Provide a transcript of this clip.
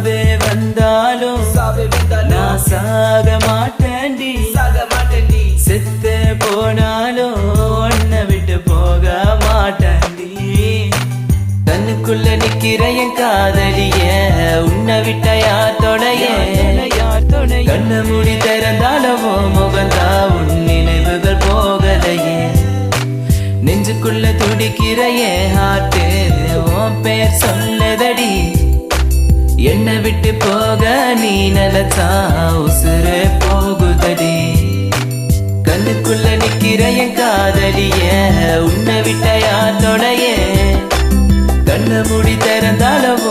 சாவே வந்தாலும் நான் சாக மாட்டேன்டி செத்து போனாலும் உன்னை விட்டு போக மாட்டேன்டி கண்ணுக்குள்ள நிக்கிற என் காதலிய உன்னை விட்ட யார் தொடைய கண்ண மூடி திறந்தாலும் முகந்தா உன் நினைவுகள் போகலையே நெஞ்சுக்குள்ள துடிக்கிற என் ஹார்ட்டு உன் பேர் சொன்னதடி என்னை விட்டு போக நீ நினைச்சா உசுறு போகுதடி கண்ணுக்குள்ள நிக்கிற என் காதலிய உன்னை விட்ட யார் தொடைய கண்ண மூடி திறந்தாலும்